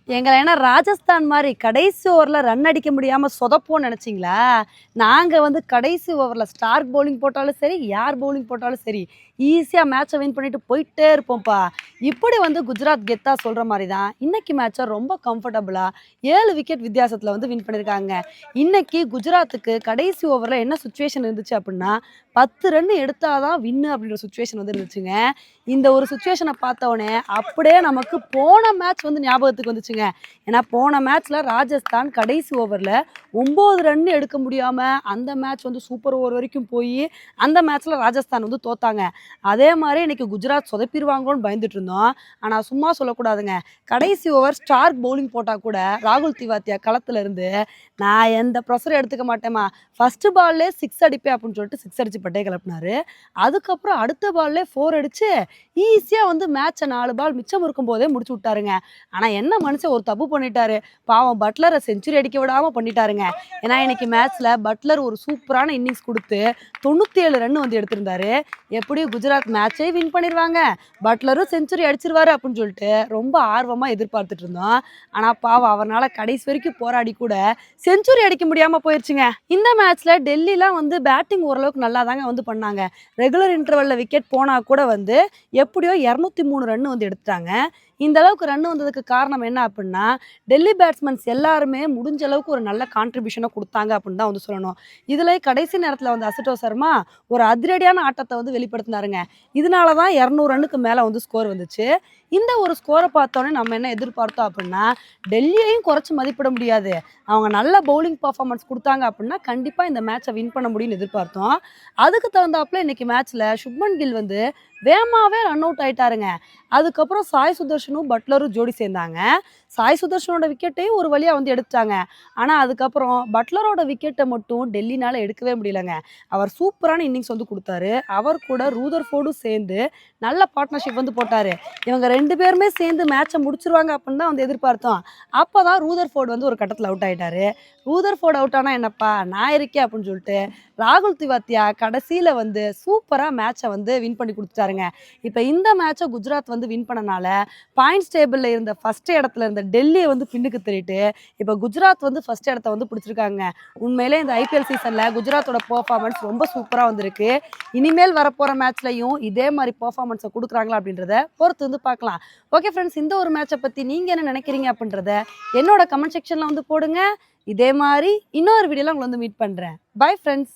எங்களை ஏன்னா ராஜஸ்தான் மாதிரி கடைசி ஓவரில் ரன் அடிக்க முடியாமல் சொதப்போன்னு நினச்சிங்களா? நாங்கள் வந்து கடைசி ஓவரில் ஸ்டார்க் பவுலிங் போட்டாலும் சரி, யார் பவுலிங் போட்டாலும் சரி, ஈஸியாக மேட்சை வின் பண்ணிட்டு போயிட்டே இருப்போம்ப்பா. இப்படி வந்து குஜராத் கெத்தா சொல்கிற மாதிரி தான் இன்னைக்கு மேட்சை ரொம்ப கம்ஃபர்டபுளாக 7 விக்கெட் வித்தியாசத்தில் வந்து வின் பண்ணியிருக்காங்க. இன்னைக்கு குஜராத்துக்கு கடைசி ஓவரில் என்ன சுச்சுவேஷன் இருந்துச்சு அப்படின்னா, 10 ரன் எடுத்தாதான் வின்னு அப்படின்ற சுச்சுவேஷன் வந்து இருந்துச்சுங்க. இந்த ஒரு சுச்சுவேஷனை பார்த்தோன்னே அப்படியே நமக்கு போன மேட்ச் வந்து ஞாபகத்துக்கு வந்துச்சுங்க. ஏன்னா போன மேட்ச்ல ராஜஸ்தான் கடைசி ஓவரில் 9 ரன் எடுக்க முடியாமல் அந்த மேட்ச் வந்து சூப்பர் ஓவர் வரைக்கும் போய் அந்த மேட்ச்ல ராஜஸ்தான் வந்து தோத்தாங்க. அதே மாதிரி இன்னைக்கு குஜராத் சொதப்பிடுவாங்களோன்னு பயந்துட்டு இருந்தோம். ஆனால் சும்மா சொல்லக்கூடாதுங்க. கடைசி ஓவர் ஸ்டார்க் பவுலிங் போட்டால் கூட ராகுல் திவாத்தியா களத்துல இருந்து நான் எந்த ப்ரெஷரும் எடுத்துக்க மாட்டேமா, ஃபர்ஸ்ட் பால்லே 6 அடிப்பேன் அப்படின்னு சொல்லிட்டு 6 அடிச்சு பட்டே கிளப்பினாரு. அதுக்கப்புறம் அடுத்த பால்லே 4 அடிச்சு ஈஸியாக வந்து மேட்சை 4 பால் மிச்சம் இருக்கும் போதே முடிச்சு விட்டாருங்க. ஆனால் என்ன மனுஷன் ஒரு தப்பு பண்ணிட்டாரு, பாவம் பட்லரை செஞ்சுரி அடிக்க விடாமல் பண்ணிட்டாருங்க. ஏன்னா இன்னைக்கு மேட்ச்சில் பட்லர் ஒரு சூப்பரான இன்னிங்ஸ் கொடுத்து 97 ரன் வந்து எடுத்திருந்தாரு. எப்படியும் குஜராத் மேட்சே வின் பண்ணிடுவாங்க, பட்லரும் செஞ்சுரி அடிச்சிருவாரு அப்படின்னு சொல்லிட்டு ரொம்ப ஆர்வமாக எதிர்பார்த்துட்டு இருந்தோம். ஆனால் பாவம் அவரால் கடைசி வரைக்கும் போராடி கூட செஞ்சுரி அடிக்க முடியாமல் போயிடுச்சுங்க. இந்த மேட்ச்சில் டெல்லிலாம் வந்து பேட்டிங் ஓரளவுக்கு நல்லா தாங்க வந்து பண்ணாங்க. ரெகுலர் இன்டர்வலில் விக்கெட் போனால் கூட வந்து எப்படியோ 203 ரன் வந்து எடுத்துட்டாங்க. இந்த அளவுக்கு ரன் வந்ததுக்கு காரணம் என்ன அப்படின்னா, டெல்லி பேட்ஸ்மேன்ஸ் எல்லாருமே முடிஞ்ச அளவுக்கு ஒரு நல்ல கான்ட்ரிபியூஷனை கொடுத்தாங்க அப்படின்னு தான் வந்து சொல்லணும். இதில் கடைசி நேரத்தில் வந்து அசிட்டோ சர்மா ஒரு அதிரடியான ஆட்டத்தை வந்து வெளிப்படுத்தினாருங்க. இதனால தான் 200 ரன்னுக்கு மேலே வந்து ஸ்கோர் வந்துச்சு. இந்த ஒரு ஸ்கோரை பார்த்தோன்னே நம்ம என்ன எதிர்பார்த்தோம் அப்படின்னா, டெல்லியையும் குறைச்சி மதிப்பிட முடியாது, அவங்க நல்ல பவுலிங் பர்ஃபார்மன்ஸ் கொடுத்தாங்க அப்படின்னா கண்டிப்பாக இந்த மேட்சை வின் பண்ண முடியும்னு எதிர்பார்த்தோம். அதுக்கு தகுந்தாப்புல இன்னைக்கு மேட்ச்சில் சுப்மன் கில் வந்து வேகமாகவே ரன் அவுட் ஆயிட்டாருங்க. அதுக்கப்புறம் சாய் சுதர்ஷனும் பட்லரும் ஜோடி சேர்ந்தாங்க. சாய் சுதர்ஷனோட விக்கெட்டையும் ஒரு வழியாக வந்து எடுத்துட்டாங்க. ஆனால் அதுக்கப்புறம் பட்லரோட விக்கெட்டை மட்டும் டெல்லினால எடுக்கவே முடியலங்க. அவர் சூப்பரான இன்னிங்ஸ் வந்து கொடுத்தாரு. அவர் கூட ரூதர்ஃபோர்டும் சேர்ந்து நல்ல பார்ட்னர்ஷிப் வந்து போட்டார். இவங்க 2 பேருமே சேர்ந்து மேட்சை முடிச்சிருவாங்க அப்படின்னு தான் வந்து எதிர்பார்த்தோம். அப்போ தான் ரூதர்ஃபோர்டு வந்து ஒரு கட்டத்தில் அவுட் ஆகிட்டாரு. ரூதர்ஃபோர்டு அவுட் ஆனால் என்னப்பா நான் இருக்கேன் அப்படின்னு சொல்லிட்டு ராகுல் திவாத்தியா கடைசியில் வந்து சூப்பராக மேட்சை வந்து வின் பண்ணி கொடுத்துட்டாருங்க. இப்போ இந்த மேட்சை குஜராத் வந்து வின் பண்ணனால பாயிண்ட்ஸ் டேபிளில் இருந்த ஃபர்ஸ்ட் இடத்துல இருந்த டெல்லியை வந்து பின்னுக்கு தள்ளிட்டு இப்போ குஜராத் வந்து ஃபர்ஸ்ட் இடத்த வந்து பிடிச்சிருக்காங்க. உண்மையிலே இந்த ஐபிஎல் சீசனில் குஜராத்தோட பெர்ஃபார்மன்ஸ் ரொம்ப சூப்பராக வந்திருக்கு. இனிமேல் வரப்போகிற மேட்ச்லையும் இதே மாதிரி பெர்ஃபார்மன்ஸை கொடுக்குறாங்களா அப்படின்றத பொறுத்து வந்து பார்க்கலாம். ஓகே ஃப்ரெண்ட்ஸ், இந்த ஒரு மேட்சை பற்றி நீங்கள் என்ன நினைக்கிறீங்க அப்படின்றத என்னோட கமெண்ட் செக்ஷனில் வந்து போடுங்க. இதே மாதிரி இன்னொரு வீடியோவில் உங்களை வந்து மீட் பண்ணுறேன். Bye friends.